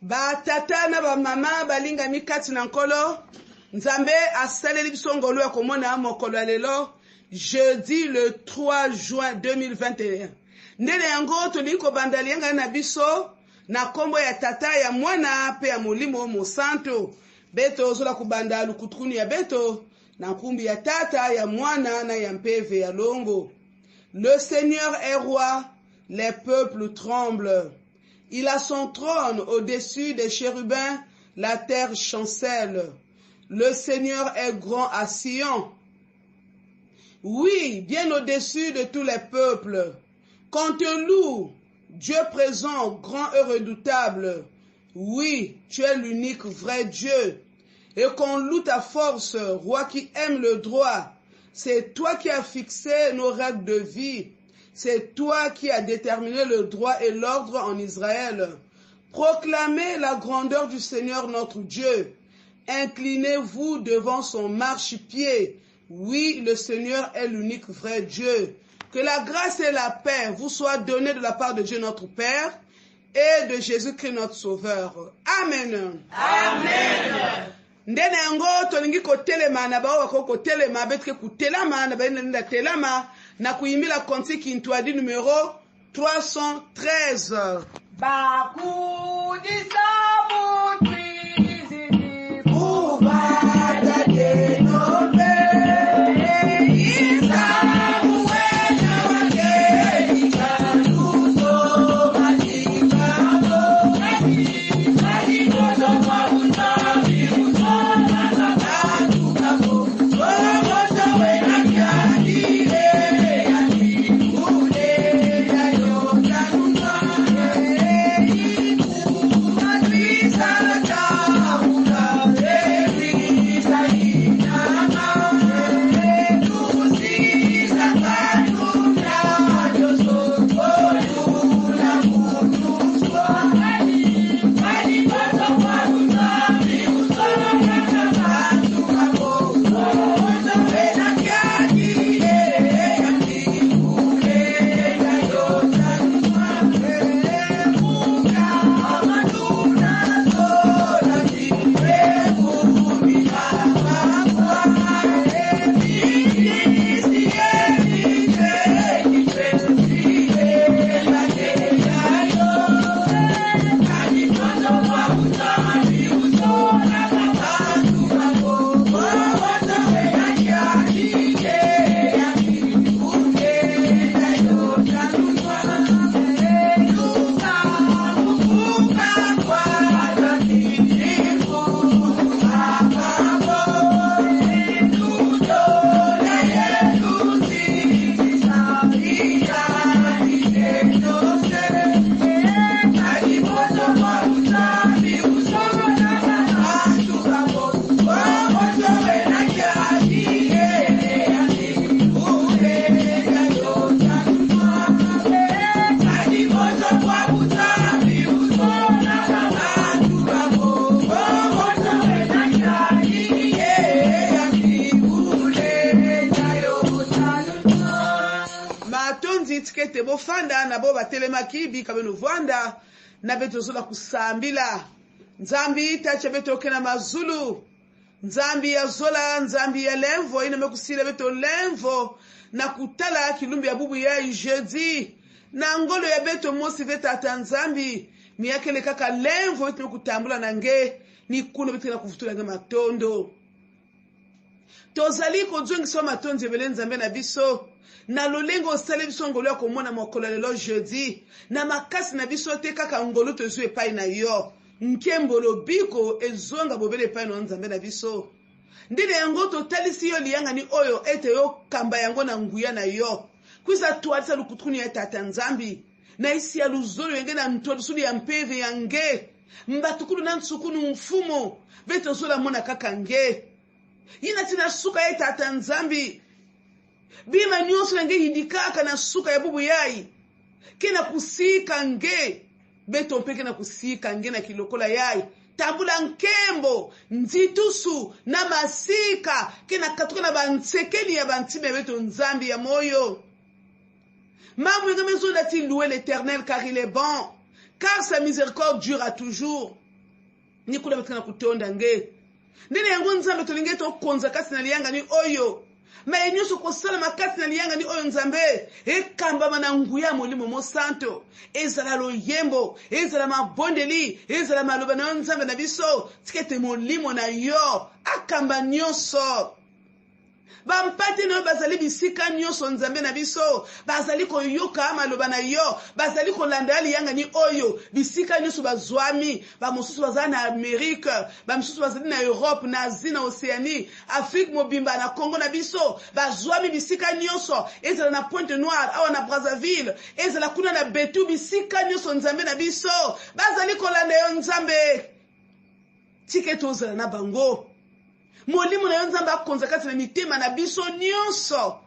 Ba tata na ba mama balinga mikati na nkolo. Nzambe asaleli biso ngolu ya komona mokolo ya lelo jeudi le 3 juin 2021. Ndele yango toli ko bandali yanga na biso na kombo ya tata ya mwana pe ya molimo mosanto. Beto zola kubanda lukutruni ya beto na nkumbi ya tata ya mwana na ya mpeve ya longo. Le Seigneur est roi, les peuples tremblent. Il a son trône au-dessus des chérubins, la terre chancelle. Le Seigneur est grand à Sion. Oui, bien au-dessus de tous les peuples. Qu'on te loue, Dieu présent, grand et redoutable. Oui, tu es l'unique vrai Dieu. Et qu'on loue ta force, roi qui aime le droit. C'est toi qui as fixé nos règles de vie. C'est toi qui as déterminé le droit et l'ordre en Israël. Proclamez la grandeur du Seigneur notre Dieu. Inclinez-vous devant son marchepied. Oui, le Seigneur est l'unique vrai Dieu. Que la grâce et la paix vous soient données de la part de Dieu notre Père et de Jésus-Christ notre Sauveur. Amen. Amen. Ndene yango tolingi kotelema na bao wako kotelema betke kutelama na baina telama na kuimila konti kintwadi numéro 313. Bakudisa mutwizini Buvada de nobe isa uwena wake ikanuso matikano Malikoto kwa untabi usona zakatu kako Somoto wena kiadile yatikule yayotanunwa Tikete bofanda na bo batelemaki bika beno vwanda na beto zola kusambila nzambi tacha beto kena mazulu nzambi ya zola nzambi ya lenvo ina mekusile beto lenvo na kutala kilumbi ya bubu ya jeudi na ngolo ya beto mosi veta tanzambi miyakele kaka lenvo ito kutambula na nge ni kuno beto na kufutula nga matondo tozali kodjongi so matondo ebele nzambe na biso na lolengo osali biso ngolo ya komona mokolo lelo jeudi na makasi na biso te kaka ngolo tozwi epai na yo nkembo lobiko ezonga bobele epai na nzambe na biso ndine yango totalisi yo liyangani oyo ete yo kamba yango na nguya na yo kwisa twalisa lukutruni ya tata nzambi na isi ya luzolo yenge na ntodusuli ya mpeve yange mbatukulu na nsukunu mfumo beto zola mona kaka nge yina tina suka ya tata nzambi bima nyonso nge hindikaka na suka ya bubu yai kena kusika nge beto mpeke na kusika nge na kilokola yai tambula nkembo nzitusu na masika kena katuka na bansekeli ya bantime beto nzambi ya moyo mamu yenge mezo lati louer l'Éternel car il est bon car sa miséricorde dure à toujours ni kula batikana kutonda nge ndine yango nzambe tolinge to konza kasi na liyanga ni oyo ma enyoso kosala makasi na liyanga ni oyo nzambe ekamba mana nguya molimo mo santo ezala loyembo ezala mabondeli ezala maloba na nzambe na biso tikete molimo na yo akamba nyonso bampati no bazali bisika nyonso nzambe na biso bazali koyoka maloba na yo bazali kolanda liyanga ni oyo bisika nyonso bazwami bamosusu bazali na Amerique bamosusu bazali na Europe na Asie na Océanie Afrique mobimba na Congo na biso bazwami bisika nyonso ezala na Pointe Noire awa na Brazzaville ezala kuna na Betu bisika nyonso nzambe na biso bazali kolanda yo nzambe tiketo ozala na bango molimo na yo nzambe akonza kati na mitema na biso nyonso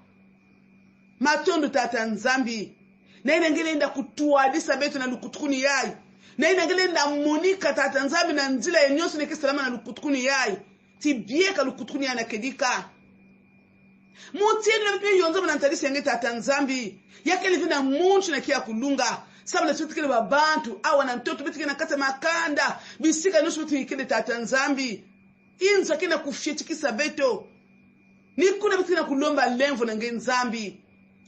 matondo tata nzambi na inangele enda kutuadisa beto na lukutukuni yai na inangele enda monika tata nzambi na nzila ya nyonso neke salama na lukutukuni yai tibieka lukutukuni ya na kedika mutini na mipia yonzamba na ntalisi yange tata nzambi yake livi na munchu na kia kulunga sabu na tutikele babantu awa na ntoto betike na kata makanda bisika nyonso betikele tata nzambi inza kena kufyetikisa beto nikuna bitina kulomba lemvo na ngenzambi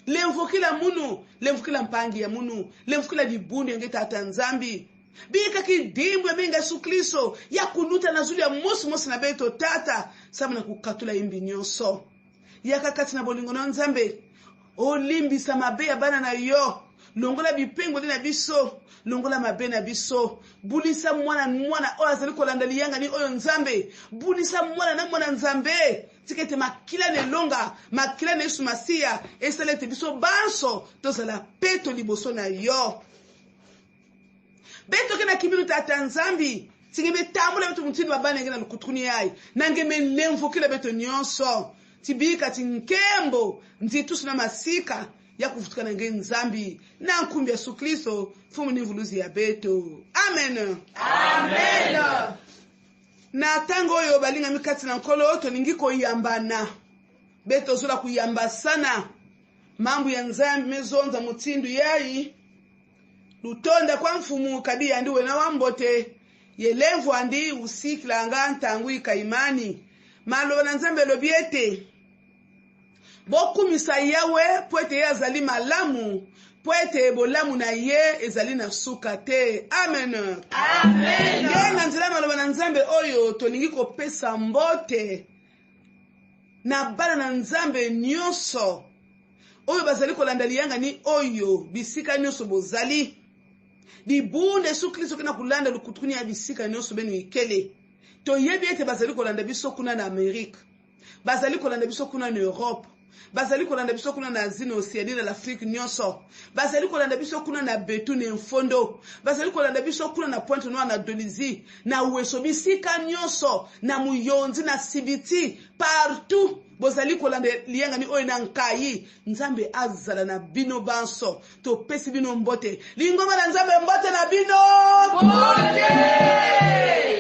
lemvo kila munu lemvo kila mpangi ya munu lemvo kila dibundi nge tata nzambi bika kidimbu ya menga sukliso ya kunuta na zuli ya mosi na beto tata sabu na kukatula imbi nyonso yakakati na bolingo na nzambe olimbisa mabe ya bana na yo longola bipengo na biso longola mabe na biso bulisa mwana oyo azali kolanda liyanga ni oyo nzambe bulisa mwana nzambe tikete makila nelonga makila na Yesu Masiya esalete biso banso tozala peto liboso na yo beto kena kimiru tata nzambi tingeme tambula beto mutini babane ngena lukutukuni yai nangeme lemvo kila beto nyonso tibika tinkembo nzitusu na masika ya kufutukana nge nzambi na nkumbi Yesu Kristo fumu ni vuluzi ya beto amen amen na tango oyo balinga mikati na nkolo tolingi koyambana beto zola kuyamba sana mambo ya nzambi mezonza mutindu yai lutonda kwa mfumu kadi yandiwe na wambote yelemvu andi usikila anga ntangu ikaimani malo na nzambe lobiete bokumisa yawe poete ye azali malamu poete bolamu na ye ezali na suka te amen amen ye na nzela maloba na nzambe oyo tolingi kopesa mbote na bana na nzambe nyonso oyo bazali kolanda liyanga ni oyo bisika nyonso bozali dibunde Yesu Kristo kena kulanda lukutukuni ya bisika nyonso benu ikele toyebi ete bazali kolanda biso kuna na Amerique bazali kolanda biso kuna na Europe bazali kolanda biso kuna na Asie na Océanie na l'Afrique nyonso bazali kolanda biso kuna na Betu na Mfondo bazali kolanda biso kuna na Pointe Noire na Dolisie na Uweso bisika nyonso na Muyonzi na Sibiti partout bozali kolanda liyanga ni oyo na nkai nzambe azala na bino banso to pesi bino mbote lingoma na nzambe mbote na bino mbote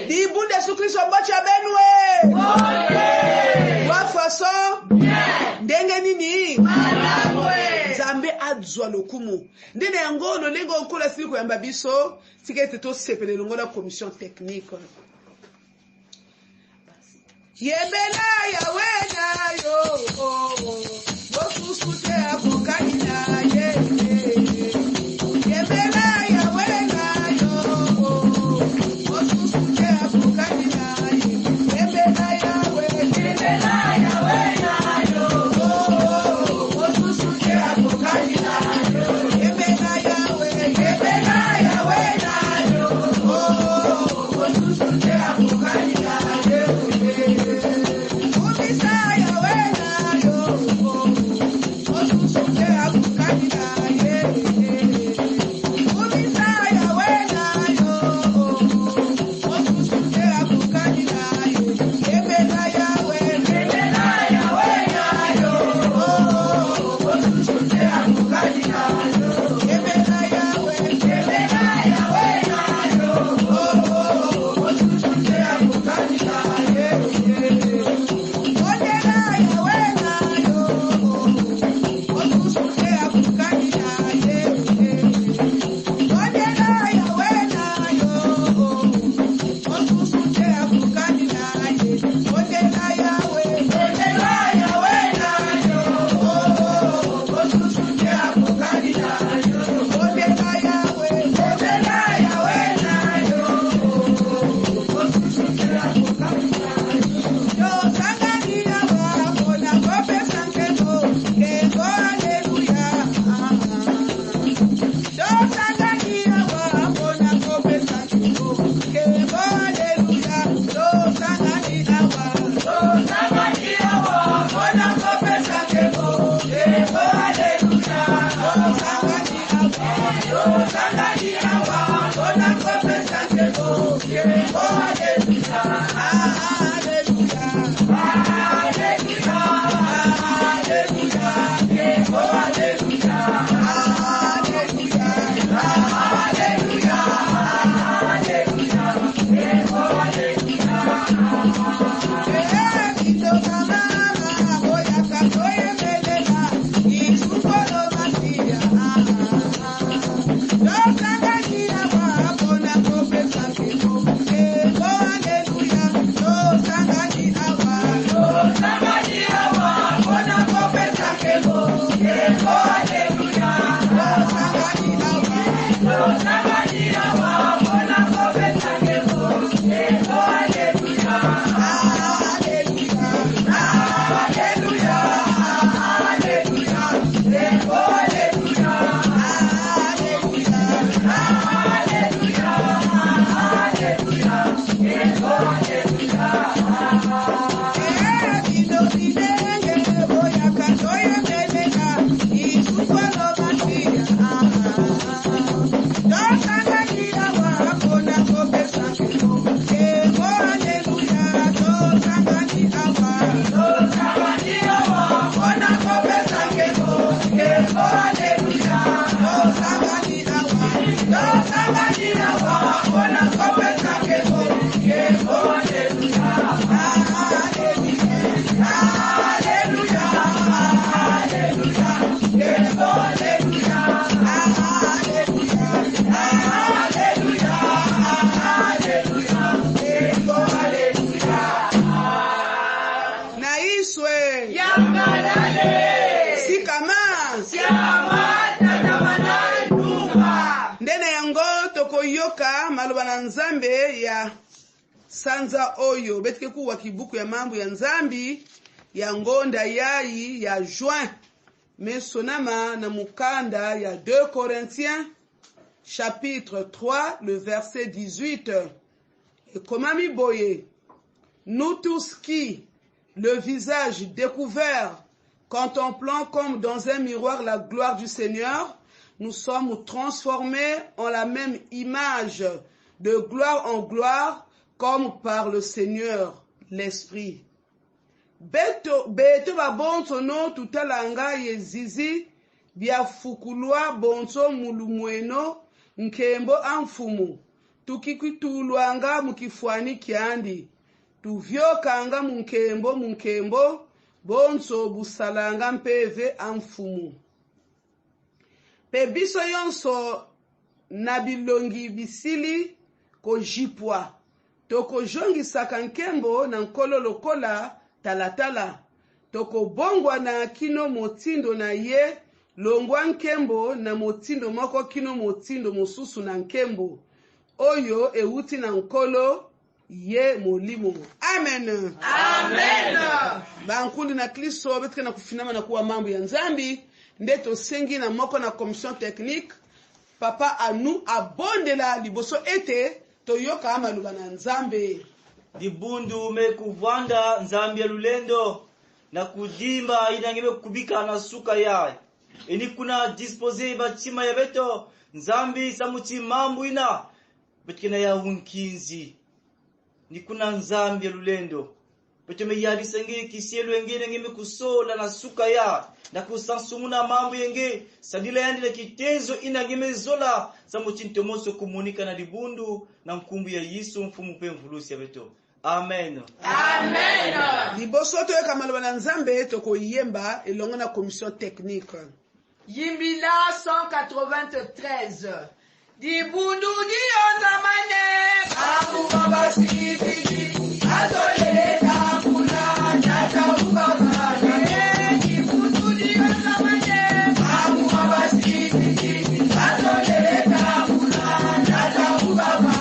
dibunde Yesu Kristo mbote ya benwe mbote wafaso ndenge nini malabwe nzambe adzwa lokumu ndene yango lolengo okola sili koyamba biso tikete to sepele longola commission technique yebela yawe na yo bosusute akokani na ye yebela yawe na yo bosusute akokani na ye yebela yawe na yo bosusute akokani na ye yebela yawe na yo bosusute akokani na ye Ubisa ya wena yo, osusuke akukabila Nzambe ya sanza oyo betike kuwa kibuku ya mambo ya nzambi ya ngonda yayi ya juin mesonama na mukanda ya 2 Corinthiens chapitre 3 le verset 18 et komami boye nous tous qui le visage découvert contemplant comme dans un miroir la gloire du Seigneur nous sommes transformés en la même image de gloire en gloire, comme par le Seigneur, l'Esprit. Beto ba bonso no tutalanga yezizi, bia fukulwa bonso mulumweno, nkembo amfumu, tukikitulwanga mukifwani kiandi, tuvyokanga munkembo, bonso busalanga mpeve amfumu. Pebiso yonso nabilongi bisili, ko jipwa toko jongi saka nkembo na nkolo lokola talatala toko bongwa na kino motindo na ye longwa nkembo na motindo moko kino motindo mosusu na nkembo oyo euti na nkolo ye molimo. Amen. Amen. Bankundi na Kristo betike na kufinama na kuwa mambo ya nzambi ndeto sengi na moko na commission technique papa anu abondela liboso ete toyoka amaluba na nzambe dibundu mekuvanda nzambi ya lulendo na kudimba inangebe kubika na suka ya eni kuna dispose bachima ya beto nzambi samuchi mambu ina betkina ya unkinzi ni kuna nzambi ya lulendo beto me yadi senge kisielu engene ngeme kusola na suka ya na kusansumuna mambu yenge sadila yandi na kitenzo ina ngeme zola samuchi ntomoso kumunika na dibundu na mkumbu ya Yesu mfumu pe mvulusi ya beto. Amen. Amen. Liboso toyoka maloba na nzambe toko yemba elongo na commission technique. Yimbila 193. Dibundu dionza mane. Abu baba sikiti. Azole na kula. Nata ubaba. Dibundu dionza mane. Abu baba sikiti. Azole na kula. Nata ubaba.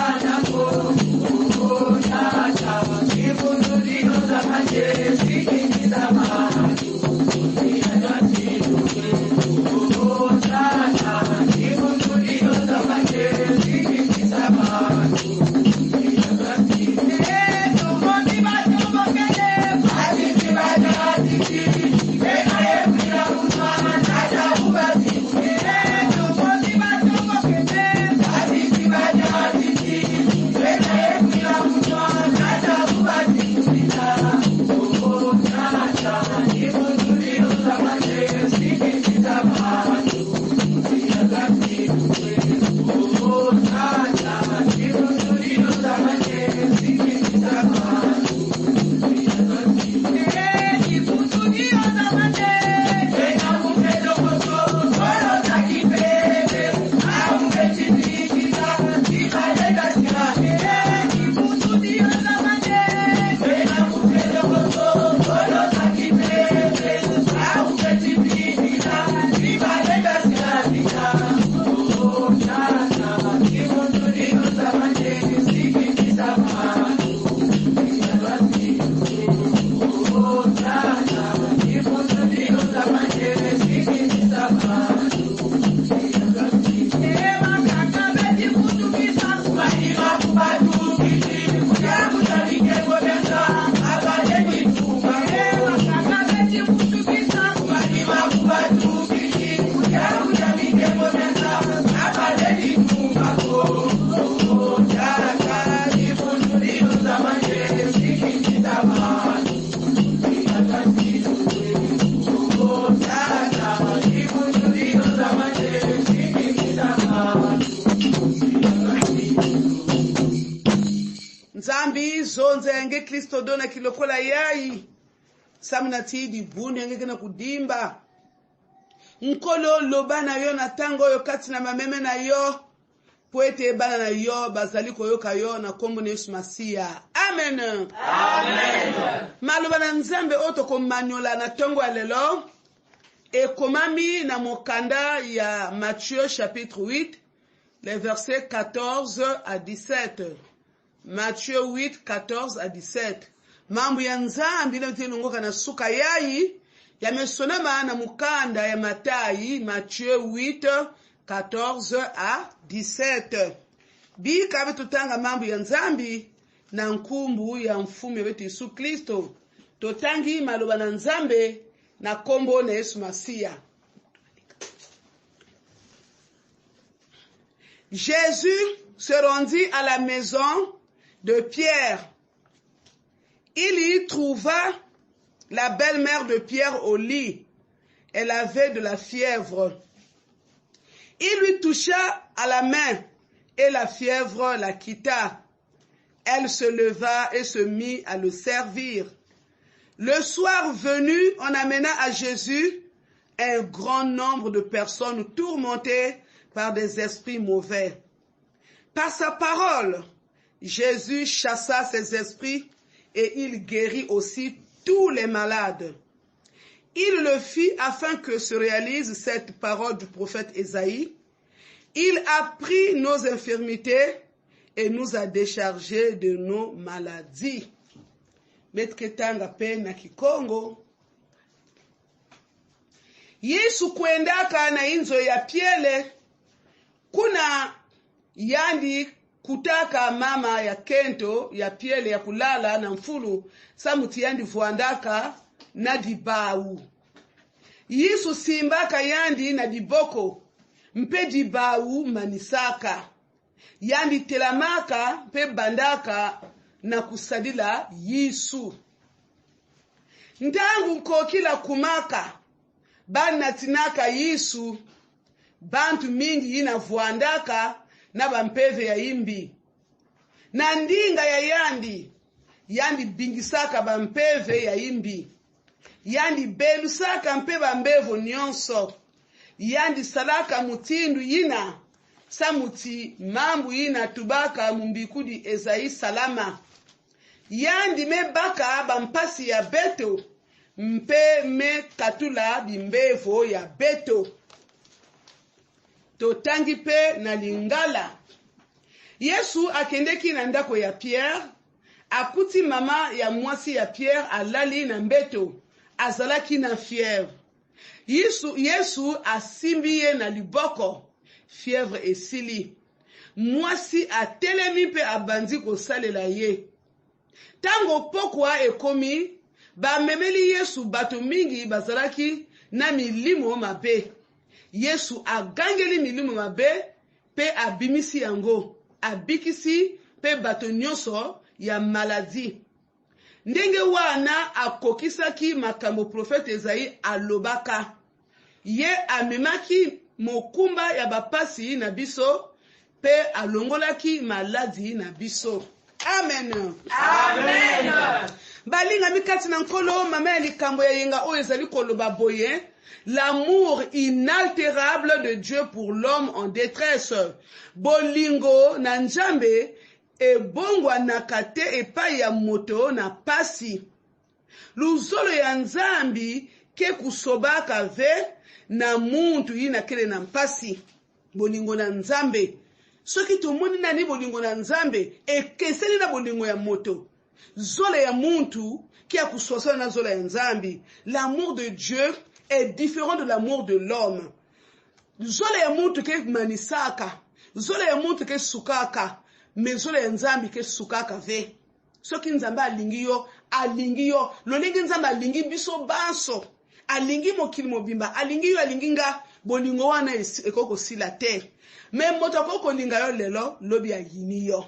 nzambi zonze yange Kristo dona kilokola yai samna tidi bundu yange kena kudimba nkolo loba na yo na tango yo kati na mameme na yo po ete bana na yo bazali koyoka yo na kombo na Yesu Masiya. Amen. Amen. Maloba na nzambe oto komanyola na tongo ya lelo ekomami na mokanda ya Matthieu chapitre 8 les versets 14 à 17. Matthieu 8 14 à 17. Mambo ya nzambi na tinongoka na suka yai yamesonama na mukanda ya Matayi Matthieu 8 14 à 17. Bika betutanga mambo ya nzambi na nkumbu ya mfumu wetu Yesu Kristo. Totangi maloba na nzambe na kombo na Yesu Masiya. Jésus se rendit à la maison de Pierre. Il y trouva la belle-mère de Pierre au lit. Elle avait de la fièvre. Il lui toucha à la main et la fièvre la quitta. Elle se leva et se mit à le servir. Le soir venu, on amena à Jésus un grand nombre de personnes tourmentées par des esprits mauvais. Par sa parole, Jésus chassa ces esprits et il guérit aussi tous les malades. Il le fit afin que se réalise cette parole du prophète Ésaïe. Il a pris nos infirmités et nous a déchargés de nos maladies. Metketanga pena kikongo. Yesu kuendaka na inzo ya piele. Kuna yandi kutaka mama ya kento ya piele ya kulala na mfulu. Samuti yandi vuandaka na dibau. Yesu simbaka yandi na diboko. Mpe dibau manisaka. Yandi telamaka mpe bandaka na kusadila Yesu. Ndangu nkokila kumaka. Bana tinaka Yesu. Bantu mingi yina vuandaka na bampeve ya imbi. Na ndinga ya yandi. Yandi bingisaka bampeve ya imbi. Yandi belusaka mpe bambevo nyonso. Yandi salaka mutindu yina. Samuti mambu yina tubaka mumbikudi Esayi salama. Yandi me baka bampasi ya beto. Mpe me katula bimbevo ya beto. Totangi pe na lingala. Yesu akendeki na ndako ya Pierre. Akuti mama ya mwasi ya Pierre alali na mbeto. Azalaki na fièvre. Yesu asimbiye na liboko. Fièvre esili. Mwasi atelemi pe abandi kosalela ye. Tango pokwa ekomi, ba memeli Yesu bato mingi bazalaki na milimo mabe. Yesu agangeli milimo mabe pe abimisi yango. Abikisi pe bato nyonso ya maladi. Ndenge wana akokisaki makambo profete Esayi alobaka. Ye amemaki mokumba ya bapasi na biso pe alongolaki maladi na biso. Amen. Amen. Balinga mikati na nkolo mama ya likambo ya yenga oyo ezali koloba boye. L'amour inaltérable de Dieu pour l'homme en détresse. Bolingo na nzambe ebongwa na kate epai ya moto na pasi. Luzolo ya nzambi ke kusobaka ve na muntu yina kele na mpasi. Bolingo na nzambe. Soki tumoni nani bolingo na nzambe ekeseli na bolingo ya moto. Zole ya muntu ki akusosana na zole ya nzambi. L'amour de Dieu est différent de l'amour de l'homme. Zole ya muntu ke manisaka. Zole ya muntu ke sukaka. Me zole ya nzambi ke sukaka ve. Soki nzambe alingi yo. Lolingi nzambe alingi biso banso. Alingi mokili mobimba. Alingi yo alingi nga. Bolingo wana ekoko sila te. Me moto koko linga yo lelo. Lobi ya yini yo.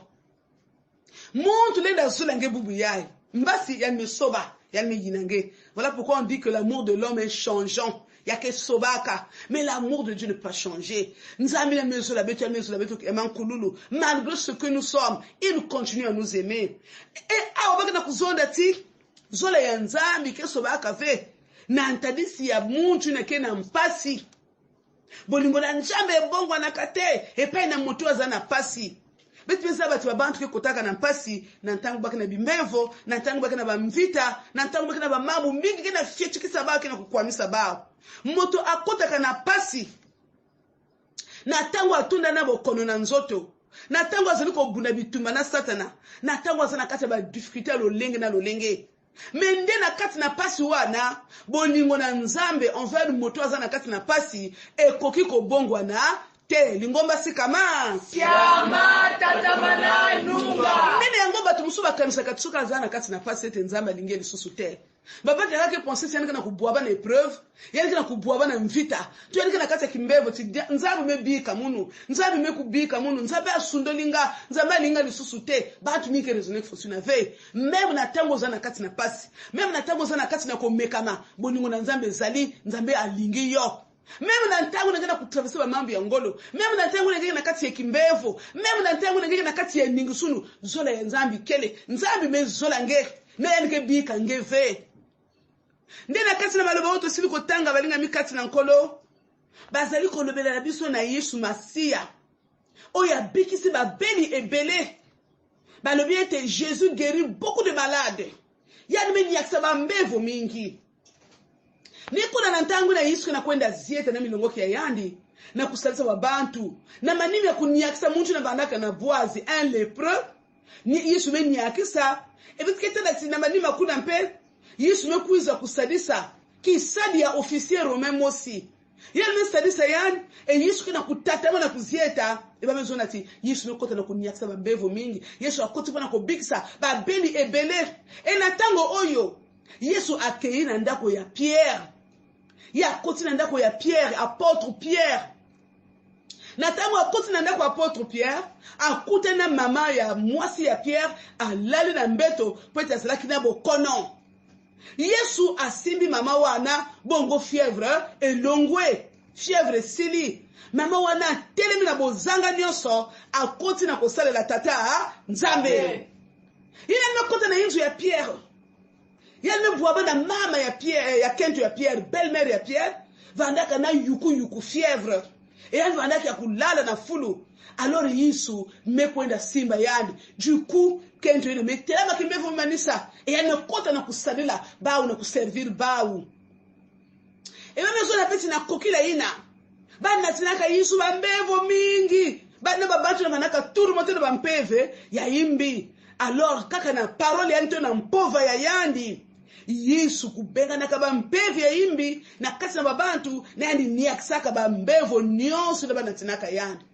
Muntu lenda zulange bubu yai. Mbasi yalme soba. Yalme yinange. Voilà pourquoi on dit que l'amour de l'homme est changeant. yake sobaka. Mais l'amour de Dieu ne peut pas changer. Malgré ce que nous sommes, il continue à nous aimer. Et awabaka kuzonda ti zola ya nzambi ke sobaka ve na ntadisi ya muntu na ke na mpasi. Bolingo na nzambe ebongwa na kate epai na moto azana pasi. Beti pensa batu babantu ke kotaka na mpasi na ntango baka na bimevo na ntango baka na bamvita na ntango baka na bamabu mingi ke na fiechikisa bao ke na kukwamisa bao. Moto akotaka na pasi na ntango atunda na bokono na nzoto na ntango azali kobunda bitumba na satana na ntango azana kati ba difficulté lolenge na lolenge. Mende na kati na pasi wana bolingo na nzambe envers moto azana kati na pasi ekoki kobongwa na te lingomba sikama Siama tatamana nunga. Nene yango batu musuba kamisa katsuka azana kati na pasi ete nzambe alingi lisusu te. Baba yake penser c'est yana kubwaba na épreuve, yana kana kubwaba na mvita. Tu yana kana kati ya kimbevo ti nzambe mebika munu, nzambe mekubika munu, nzambe asundolinga, nzambe alinga lisusu te. Batu mike raisonner faut na veille. Même na tango zana kati na pasi, même na tango zana kati na komekama, boningo na nzambe zali, nzambe alingi yo. Même na ntango ngena kutraverser ba mambo ya ngolo, même na ntango ngena kati ya kimbevo, même na ntango ngena kati ya ningisunu, zola ya nzambe kele, nzambe mezola nge, na yanike bika ngeve. Ndena kati na maloba oto sili kotanga balinga mikati na nkolo bazali kolobela na biso na Yesu Masia oya bikisi babeli ebele balobi ete Jésus guérit beaucoup de malades yani meni yakisa bambevo mingi nikuna na ntangu na Yesu na kwenda zieta na milongoki ya yandi na kusalisa wabantu na manimi ya kuniakisa muntu na bandaka na boazi un lépreux ni Yesu meni yakisa ebitkete na tina manimi akuna mpe Yesu mekuiza kusadisa kisadi ya officier romain mosi. Yale mesadisa yani Yesu kina kutatama na kuzieta ebamezona ti Yesu mekota na kuniakisa bambevo mingi. Yesu akoti na kobikisa babeli ebele. Na tango oyo Yesu akei na ndako ya Pierre. Ya akoti na ndako ya Pierre, apôtre Pierre. Na tango akoti na ndako apôtre Pierre, akute na mama ya mwasi ya Pierre alali na mbeto pwete azalaki na bokono. Yesu asimbi mama wana bongo fièvre elongwe fièvre sili mama wana telemi na bozanga nyonso akoti na kosalela tata nzambe ina nakota na inzu ya Pierre yalme bwaba na mama ya Pierre ya kento ya Pierre belle-mère ya Pierre vandaka na yuku fièvre et vandaka ya kulala na fulu alors Yesu mekwenda simba yani du coup kento ile metela kimbevo manisa et elle ne kota na kusadila baou na kuservir baou et même zo na peti na kokila ina ba na tinaka Yesu bambevo mingi ba na babatu na manaka turu moto na bampeve ya imbi alors kaka na parole ya nto na mpova ya yandi Yesu kubenga na kabampeve ya imbi na kati na babantu na yandi niaksaka bambevo nyonso na ba tinaka yandi.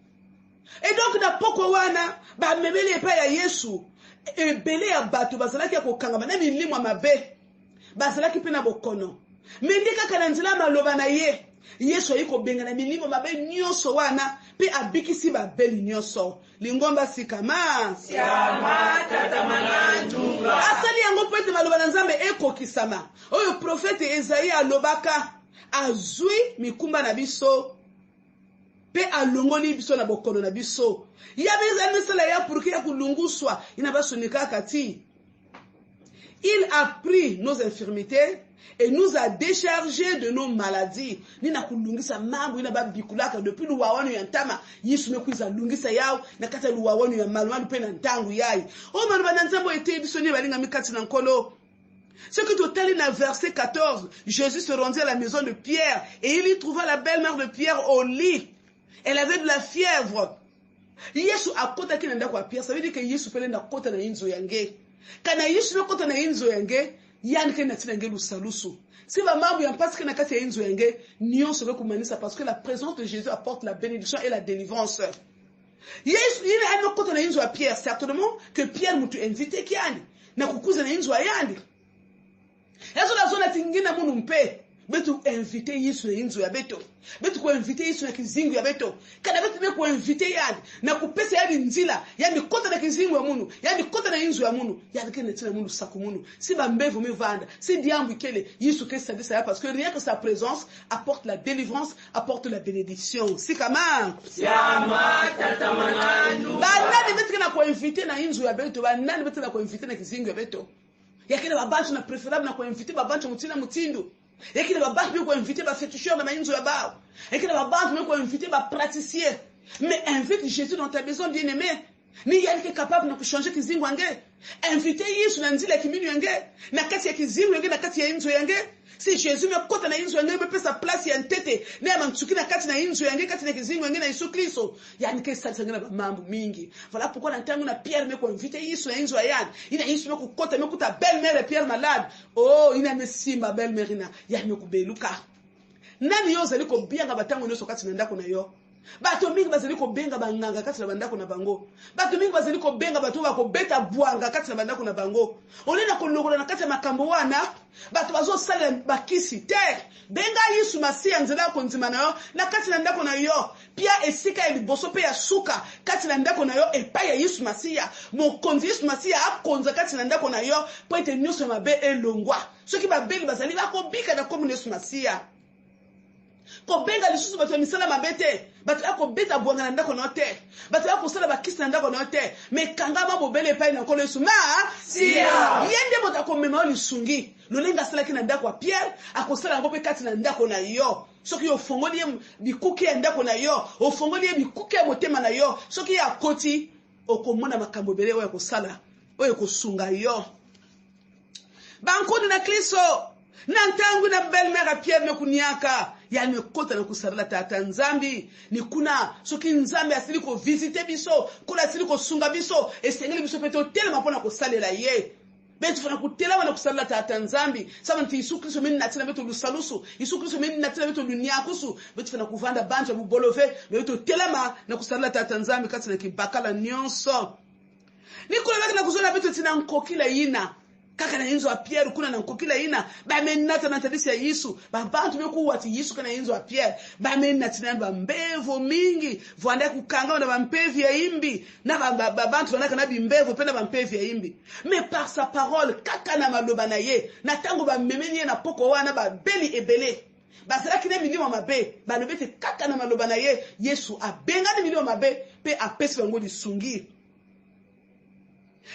Et donc na poko wana ba mebele epa ya Yesu ebele ya bato bazalaki ya kokanga na milimo mabe bazalaki pe na bokono mendika kana nzela maloba na ye Yesu ayiko benga na milimo mabe nyonso wana pe abikisi babeli nyonso lingomba sikama Siama tatamana nunga. asali yango pete maloba na Nzambe ekokisama oyo prophète Esaïe alobaka azui mikumba na biso pe alongoli biso na bokono na biso yabeza misala ya pour ya kulunguswa inabasonika kati il a pris nos infirmités et nous a déchargés de nos maladies nina kulungisa mambo ina babikulaka depuis luwawanu ya ntama Yesu mekuiza lungisa yao na kata luwawanu ya malwanu pe na ntangu yai o manu bananzambo ete biso ni balinga mikati na nkolo. Ce que total dans verset 14 Jésus se rendit à la maison de Pierre et il y trouva la belle-mère de Pierre au lit. Elle avait de la fièvre. Yesu akota kina ndako Pierre, ça veut dire que Yesu pele na kota na inzo yange. Kana Yesu na kota na inzo yange, yanke na tinange lusalusu. Si ba mambo ya parce que na kati ya inzo yange, nyonso be kumanisa parce que la présence de Jésus apporte la bénédiction et la délivrance. Yesu il a kota na inzo ya Pierre, certainement que Pierre mutu invité kiani na kukuza na inzo yandi. Yazo la zona tingina munu mpe. betu invite Yesu na inzo ya beto betu ko invite Yesu na kizingu ya beto kana betu be ko invite yadi na kupesa yadi nzila yani kota na kizingu ya munu yani kota na inzo ya munu yani kene tina munu saku munu si ba mbevu me vanda si diambu kele Yesu Christ dit ça parce que rien que sa présence apporte la délivrance apporte la bénédiction si kama Yama tatamananu. ba nani betu na ko invite na inzo ya beto ba nani betu na ko invite na kizingu ya beto yakile babantu na préférable na ko invite babantu mutina mutindo yakile babantu ko invite ba féticheur na mainzo ya bao yakile babantu ko invite ba praticien mais invite Jésus dans ta maison bien-aimé ni yali qui est capable de changer kizingu ange invite Yesu na nzila kiminu ange na kati ya kizingu ange na kati ya inzo yange si Jésus me kota na inzo yange me pesa place ya ntete na mantuki na kati na inzo yange kati na kizingu ange na Yesu Kristo yani ke sa sangana mambo mingi voilà pourquoi na ntango na Pierre me ko invite Yesu na inzo yange ina Yesu me ko kota me kuta belle-mère Pierre malade oh ina me simba belle-mère ina ya me ko beluka nani yo zali ko bianga batango nyoso kati na ndako na yo bato mingi bazali ko benga banganga kati na bandako na bango bato mingi bazali ko benga bato ba ko beta bwanga kati na bandako na bango olena ko longola na kati ya makambo wana bato bazo sala bakisi te benga Yesu Masia nzela ko nzima na yo na kati na ndako na yo pia esika eli boso pe ya suka kati na ndako na yo epa ya Yesu Masia mokonzi Yesu Masia akonza kati na ndako na yo po ete nyuso mabe elongwa soki babeli bazali bako bika na komune Yesu Masia ko benga lisusu bato misala mabete bato yako beta bwanga na ndako na te bato yako sala bakisi na ndako na te me kanga mabo bele pa na kolo Yesu ma Sia yende mota ko mema lisungi lolenga sala kina ndako wa Pierre akosala ngo pe kati na ndako na yo soki yo fongoli bikuke ya ndako na yo ofongoli bikuke ya motema na yo soki ya koti okomona makambo bele oyo kosala oyo kosunga yo bankoni na Kristo na ntangu na belle-mère Pierre mekuniaka yani kota na kusarala tata nzambi ni kuna soki nzambi asili ko visiter biso kuna asili ko sunga biso esengeli biso peto telema pona ko salela ye betu fana kutela wana kusarala tata nzambi sama nti Yesu Kristo meni natina beto lusalusu Yesu Kristo meni natina beto lunyakusu betu fana kuvanda banja bubolove beto telema na kusarala tata nzambi kati na kibakala nyonso ni kula na kuzona beto tina nkokila yina kaka na inzo wa Pierre kuna na nkokila ina ba menata na tadisi ya Yesu ba bantu beku wati Yesu kana inzo wa Pierre ba menata na ba mbevo mingi voanda kukanga na ba mpevi ya imbi na ba bantu wanaka na bimbevo pena ba mpevi ya imbi mais par sa parole kaka na maloba na ye na tango ba memeni na poko wana ba beli ebele basala kine milimo mabe ba lobete kaka na maloba na ye Yesu abenga ni milimo mabe pe apesi bango lisungi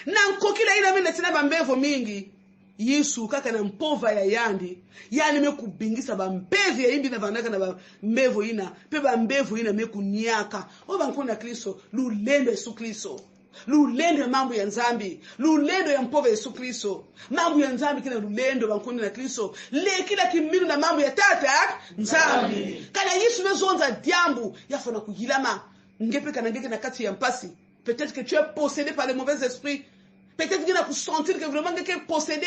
na nkokila ina mimi natina bambevo mingi Yesu kaka na mpova ya yandi yani mekubingisa bambevi ya imbi na vanaka na bambevo ina pe bambevo ina mekuniaka oba nkona Kristo lulendo Yesu Kristo lulendo mambo ya nzambi lulendo ya mpova Yesu Kristo mambo ya nzambi kila lulendo bankoni na Kristo le kila kiminu na mambo ya tata nzambi kana Yesu mezonza diambu yafana kugilama ngepe kana ngeke na kati ya mpasi. Peut-être que tu es possédé par les mauvais esprits. Peut-être que tu as sentir que vraiment quelqu'un est possédé.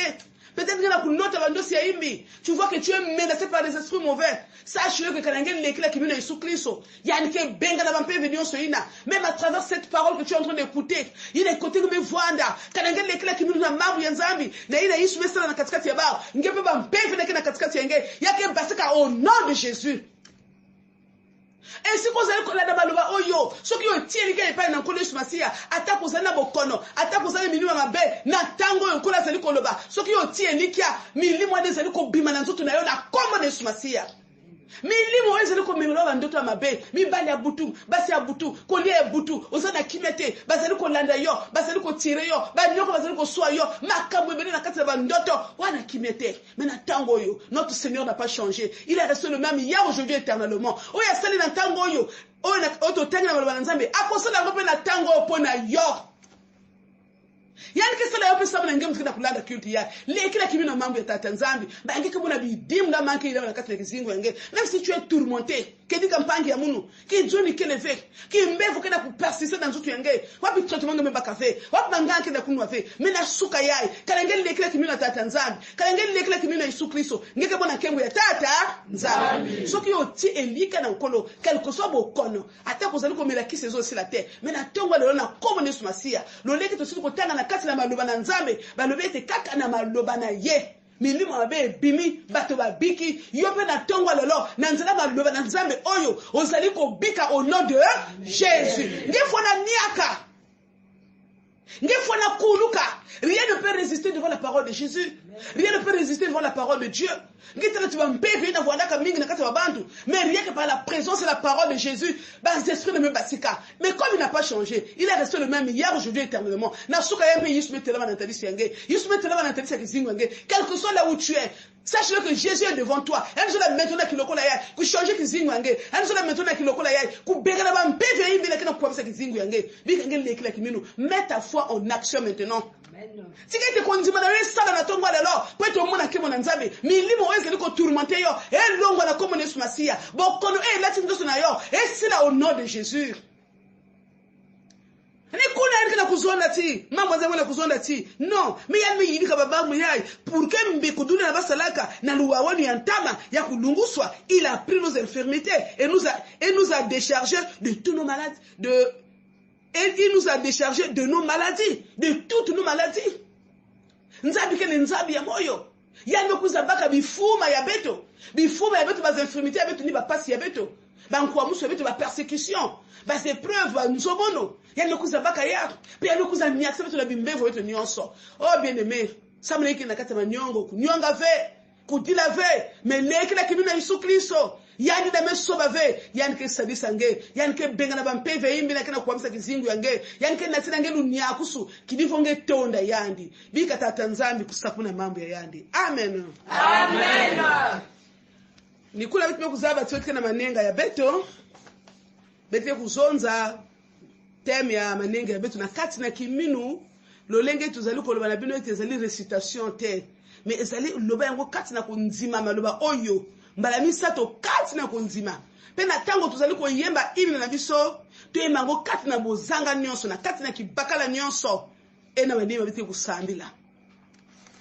Peut-être que tu as noté la dossier imbi. Tu vois que tu es menacé par des esprits mauvais. Sache-le que quand on a l'éclat qui vient de Jésus Christ, il y a une benga dans ma venir sur ina. Même à travers cette parole que tu es en train d'écouter, il y a côté que me voanda. Quand on a l'éclat qui vient de ma yanzambi, na ina Yesu mesala na katikati ya bao. Ngebe ba mpevi na katikati ya nge. Yake basika au nom de Jésus. Ainsi qu'on a la dabaloba oyo, ceux qui ont tiré les pas dans le Yesu Masia, attaque aux ana bokono, attaque aux ana minima mabe, na tango yon kola zali koloba, ceux qui ont tiré nikia, milimo des zali ko bima na nzoto na yo na komo de Yesu Masia. Milimo ezali ko mimelo ba ndoto mabe, mi bali ya butu, basi ya butu, kolia ya butu, osana kimete, bazali ko landa yo, bazali ko tire yo, ba nyoko bazali ko swa yo, makambo ebele na kati ba ndoto, wana kimete. Mais na tango yo, notre Seigneur n'a pas changé. Il est resté le même hier, aujourd'hui, éternellement. Oya sali na tango yo, oya na oto tangi na balaba nzambe, akosala ngope na tango opona yo. Yani ke sala yope sabu na ngemu tukina kulanda culture ya le kila kimi na mambo ya tata nzambi ba ngeke bona bidim na manke ile na kati ya kizingo yange même si tu es tourmenté ke di kampangi ya munu ki joni ke leve ki mbevu kena ku persister dans nzutu yange wapi traitement ngeme bakafe wapi banga ke na kunwa fe mena suka yai kala ngeli le kila kimi na tata nzambi kala ngeli le kila kimi na Yesu Kristo ngeke bona kembo ya tata nzambi soki yo ti elika na nkolo quelque soit bokono ata ko zali ko mela ki sezo si la terre mena tongo le na komo Yesu Masia lo leke to siko tanga na kati na maloba na nzambe balobete kaka na maloba na ye milimo mabe bimi bato babiki yo pe na tongo lelo na nzela baloba na nzambe oyo ozali ko bika au nom de Jésus ngefo na niaka ngefo na kuluka. Rien ne peut résister devant la parole de Jésus. Rien ne peut résister devant la parole de Dieu. Mais rien que par la présence et la parole de Jésus, mais comme il n'a pas changé, il est resté le même hier, aujourd'hui, éternellement. Quel que soit là où tu es, sache-le que Jésus est devant toi. Mets ta foi en action maintenant. Si tu condiments dans les salles na tongo alors, pour être au monde qui mon nzambe, milimo ezeli ko tourmenter yo, et longo na comme Yesu Masia. Bon kono e lati ndo na yo, et c'est là au nom de Jésus. Ni kuna yake na kuzonda ti, mambo zangu na kuzonda ti. Non, mais ya mi yidika baba mu yai, pour que mbe kuduna na basalaka na luwawoni yantama ya kulunguswa, il a pris nos infirmités et nous a déchargés de tous nos malades, et il nous a déchargés de nos maladies, de toutes nos maladies. Nzabi kene nzabi ya moyo. Yano kuzabaka bifuma ya beto bas infirmités ya beto ni ba pasi ya beto. Ba nkwamuso ya beto ba persécution. Ba épreuves ba nzobono. Yano kuzabaka ya. Pe yano kuzanyakisa beto na bimbevo beto nyonso. Oh bien-aimé, samleki na kata manyongo, kunyonga ve, kutila ve, meleki na kimina Yesu Kristo. Yani da meso bave yani ke sabi sange yani ke benga na bampeve imbi na kana kuamsa kizingu yange yani ke natina ngelu nyakusu kidifonge tonda yandi bika tata nzambi kusakuna mambo ya yandi. Amen. Amen. Nikula vitu kuzaba tsote na manenga ya beto bete kuzonza teme ya manenga ya beto na kati na kiminu lolenge tuzali ko loba na bino ezali récitation te mais ezali loba yango kati na kunzima maloba oyo mbala misato kati na konzima pe na tango tuzali ko yemba hymne na biso to yemango kati na bozanga nyonso na kati na kibakala nyonso e na wende mabite kusambila.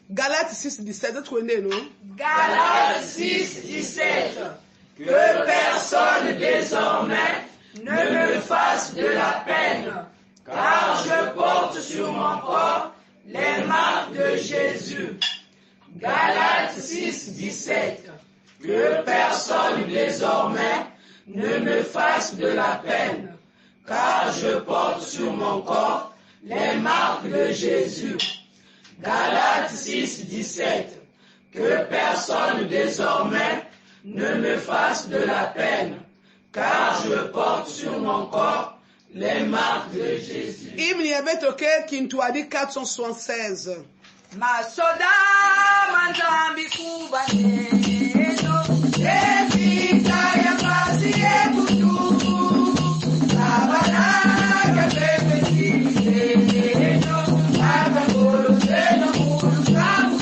Galates 6:17 twende no. Galates 6:17. Que personne désormais ne me fasse de la peine, car je porte sur mon corps les marques de Jésus. Galates 6:17. Que personne désormais ne me fasse de la peine, car je porte sur mon corps les marques de Jésus. Galates 6:17. Que personne désormais ne me fasse de la peine, car je porte sur mon corps les marques de Jésus. Hymne yabetoke Kintuadi 476. Masoda manzambi kubane. Evita ya pasi ebutu, abana kapepe sino, abangolo seno mulu kamu,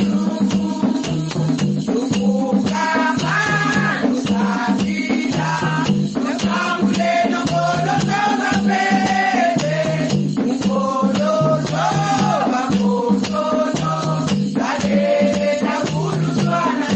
kama usafira, kamule no kolo toba pete, kolo toba kosono, kade na kulu swana.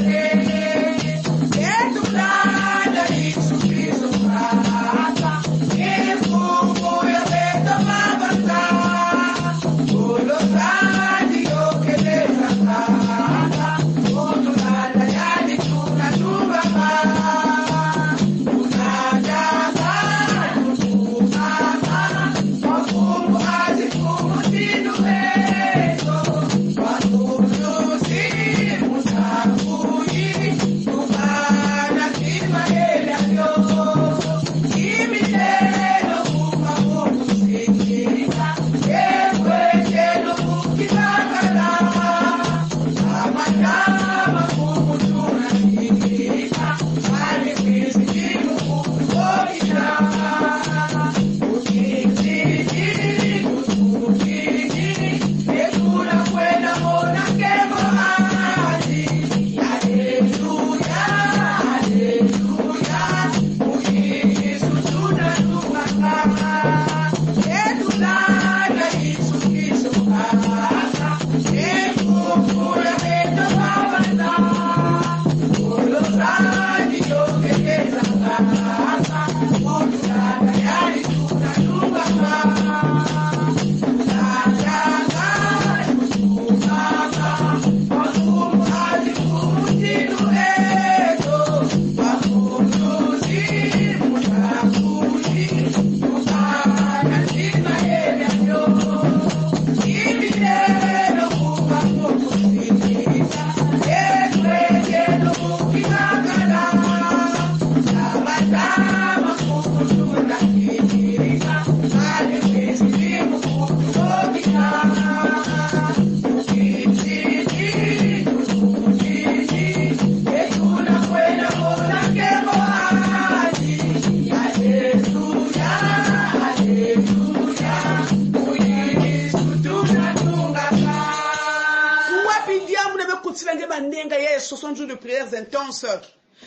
kotilange bandenga ya 60 jours de prières intenses.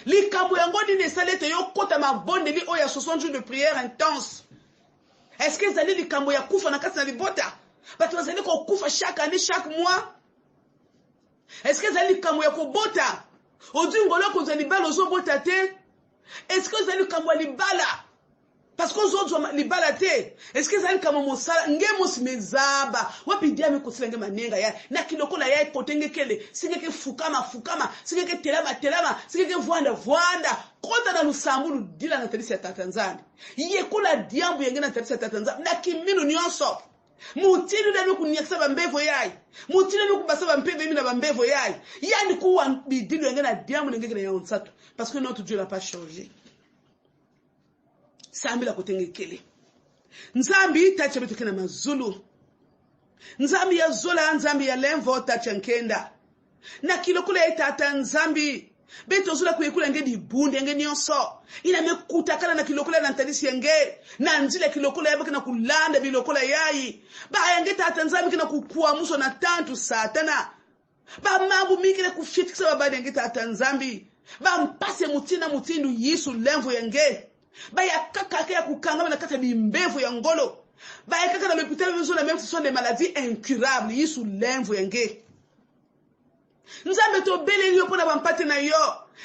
Likambo yango ni nesalete yo kota mabonde li oya 60 jours de prières intenses. Est-ce que zali likambo ya kufa na kati na libota? Bato bazali ko kufa chaque année, chaque mois? Est-ce que zali likambo ya kobota? Odi ngolo ko zali bala ozo bota te? Est-ce que zali likambo ya libala? Parce que zo libala te. Est-ce que zali likambo mosala ngemo simezaba? Wapi dia me kosila ngema nenga ya na kiloko na ya potenge kele. Singeke fukama, singeke telama, singeke voanda. Kota na lusambu ludila na telisi ya tatanzani. Yekula diambu yenge na telisi ya tatanzani. Na kimino nyonso. Mutinu da nuku nyaksa bambevo yai. Mutinu nuku basa bampevo yimi na bambevo yai. Yani kuwa bidilu yenge na diambu yenge na yaonsatu. Parce que notre Dieu n'a pas changé. Sambi la kotenge kele. Nzambi tache betuke na mazulu. Nzambi ya zola, nzambi ya lenvo tache nkenda. Na kilokula ya tata nzambi. Beto zula kuyekula nge di bunde nge nyonso. Ina mekutakana na kilokula na ntadisi yenge. Na nzile kilokula yabe kina kulanda bilokula yai. Ba yenge tata nzambi kina kukua muso na tantu satana. Ba mambu mingi na kufitikisa babadi yenge tata nzambi. Ba mpase mutindu yisu lenvo yenge. Ba ya kaka ya kukangama na kata bimbevo ya ngolo. Ba ya kaka na l'hôpital même si ce sont des maladies incurables yisu lenvo yenge. Nzambe to bele yo pona bampate na yo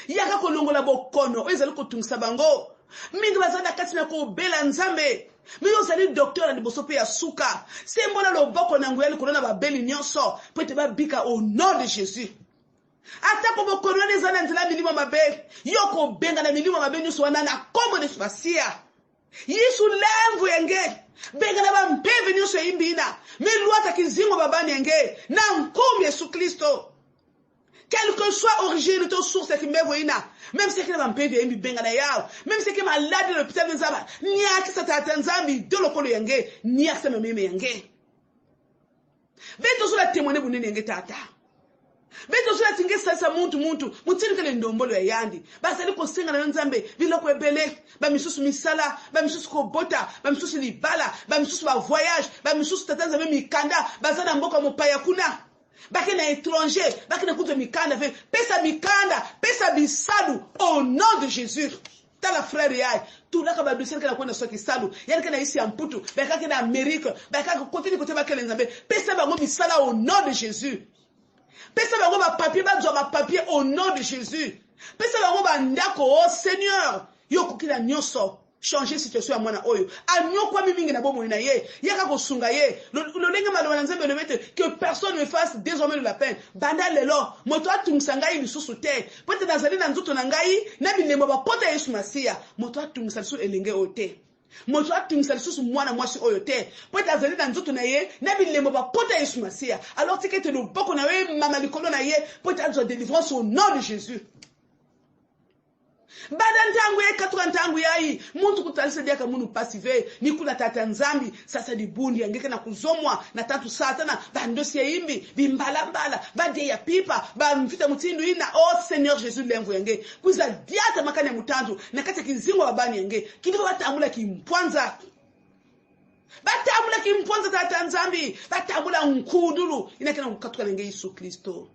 yaka kolongola bokono ezali ko tungisa bango mingi bazana kati na ko bela nzambe miyo zali docteur na liboso pe ya suka sembola loboko na nguyeli kolona babeli nyonso pete babika au nom de Jésus. Ata ko bokono ne zana nzela milimo mabe yoko benga na milimo mabe nyonso wana na kombo de spacia Yesu lemvu yenge benga na bampeve nyonso yimbina meluata kizingo babani yenge na nkombe Yesu Kristo. Quelle que soit l'origine de ton source qui me voyina, même si elle va me payer des benga na yao, même si elle est malade de l'hôpital de Nzamba, ni a qui s'attend Nzambi de l'okolo yenge, ni a qui s'attend meme yenge. Beto sur la témoigner pour n'yenge tata. Beto sur la tingue sa muntu, mutini kele ndombolo ya yandi. Basali ko senga na Nzambe, biloko ebele, ba misusu misala, ba misusu ko bota, ba misusu libala, ba misusu ba voyage, ba misusu tata Nzambe mikanda, bazana mboka mopaya kuna. Baki na étranger, baki na kuto mikanda, pesa mikanda, pesa bisadu, au nom de Jésus. Tala frère yai, tout là kaba dusel kana kwenda soki salu, yale kana isi amputu, baka kana Amérique, baka continue kote baka Nzambe, pesa bango bisala au nom de Jésus. Pesa bango ba papier ba ba papier au nom de Jésus. Pesa bango ba ndako oh Seigneur, yoko kila nyoso. Changer situation à mwana oyo anyo kwa mingi na bomo na ye yaka ko sunga ye lo lenga malo na Nzambe le mette que personne ne fasse désormais de la peine banda lelo moto atumsanga yi lisusu te peut-être nazali na nzoto na ngai na bilembo ba pota Yesu Masia moto atumsa lisusu elenge ote moto atumsa lisusu mwana mwasi oyo te peut-être nazali na nzoto na ye na bilembo ba pota Yesu Masia alors que te lo boko na we mama likolo na ye peut-être de délivrance au nom de Jésus. Badantangu ya 80 tangu yai muntu kutalisa diaka munu pasive ni kula tata Nzambi sasa di bundi yangeke na kuzomwa na tatu satana bandosi ya imbi bimbala bade ya pipa ba mfita mutindu ina oh Seigneur Jésus lemvu yange kuza diata makane mutandu na kata kizingo babani yange kidiko batamula kimpwanza tata Nzambi batamula nkudulu inakena kukatuka nenge Yesu Kristo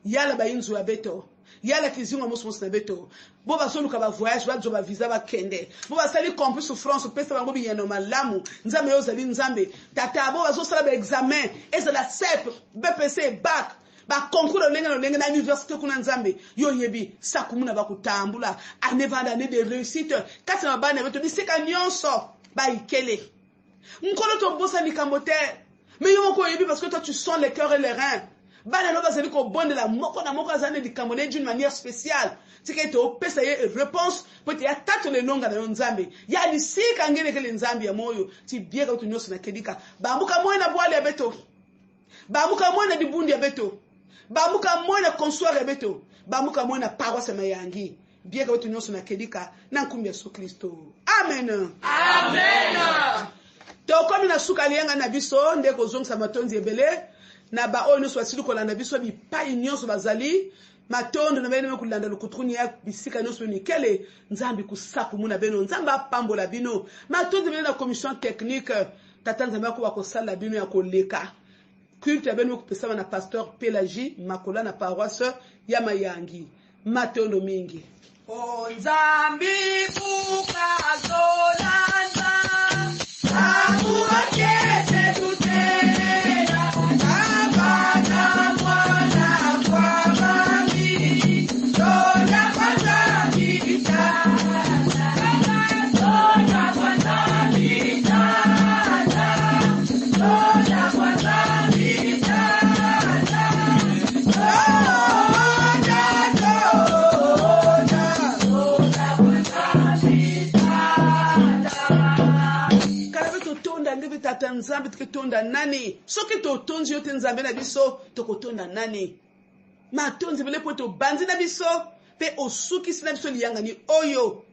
yala bayinzu ya beto yala kizingo musu na beto bo basoluka ba voyage ba joba visa ba kende bo basali compris souffrance pesa bango biyeno malamu Nzambe yozali Nzambe tata bo bazosala ba examen ezala CEP BPC bac ba concours lenga na université kuna Nzambe yo yebi sakumuna bakutambula anevanda ne de réussite kati na bana beto biseka nyonso ba ikele nkolo to bosa likambote mais yo moko yebi parce que toi tu sens les cœurs et les reins. Bana no bazali ko bonde la moko na moko azane di kamone d'une manière spéciale. Tika ito pesa ye réponse peut ya tatu le nonga na Nzambe. Ya li sika ngene kele Nzambe ya moyo. Ti biega utu nyoso na kedika. Bamuka moyo na bwale ya beto. Bamuka moyo na dibundi ya beto. Bamuka moyo na consoir ya beto. Bamuka moyo na paroisse mayangi. Biega utu nyoso na kedika na nkumbi ya Yesu Kristo. Amen. Amen. Tokomi na suka lienga na biso ndeko zongsa matonzi ebele. Na ba oyo nyonso basili kolanda biso bipai nyonso bazali matondo na bene kulanda lukutruni ya bisika nyonso nikele Nzambe kusapu muna beno Nzambe apambola bino matondo bene na commission technique tata Nzambe ko bakosala bino ya koleka culte ya beno kopesa na pasteur Pélagie makola na paroisse ya Mayangi matondo mingi O Nzambi ukazolanda akuwakete tutela abana mwana kwa mami toja kwa Nzambi toja kwa Nzambi toja kwa Nzambi tata nzambe tukitonda nani soki totonzi yo te nzambe na biso tokotonda nani matonzi bele po tobanzi na biso pe osukisi na biso liyangani oyo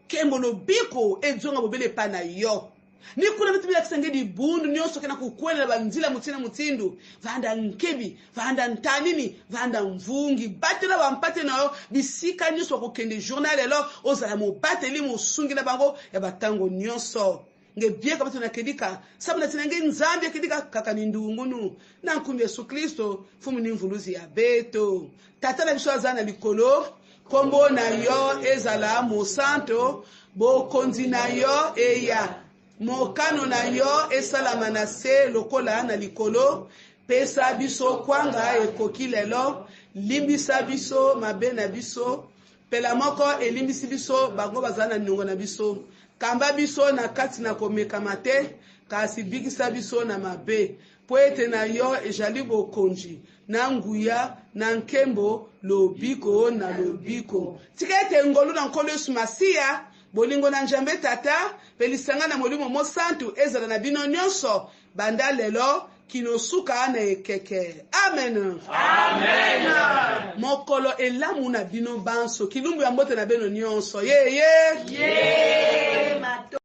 kembo lobiko edzonga bobele pa na yo ni kuna bitu bilakisa nge dibundu nyonso kena kukwelela banzila mutina mutindu vanda nkebi vanda ntanini vanda mvungi batela bampate na yo bisika nyonso bakokende journal elo ozala mobateli mosungi na bango ya batango nyonso nge bie kama tunakedika sababu natinange nzambi akedika kaka ni ndungunu na nkumbi Yesu Kristo fumu ni mvuluzi ya beto tata na biso azana likolo kombo na yo ezala mosanto bokonzi na yo eya mokano na yo esalama na se lokola na likolo pesa biso kwanga ekoki lelo limbisa biso mabe na biso pela moko elimbisi biso bango bazana niongo na biso kamba biso na kati na komekama te kasi bikisa biso na mabe po ete na yo ejali bokonzi na nguya na nkembo lobiko na lobiko tika ete ngolu na nkolo Yesu Masiya bolingo na Nzambe tata pe lisanga na molimo mo santu ezala na bino nyonso banda lelo kinosuka na ekeke amen Amen. mokolo elamu na bino banso kilumbu ya mbote na bino nyonso ye Ye mato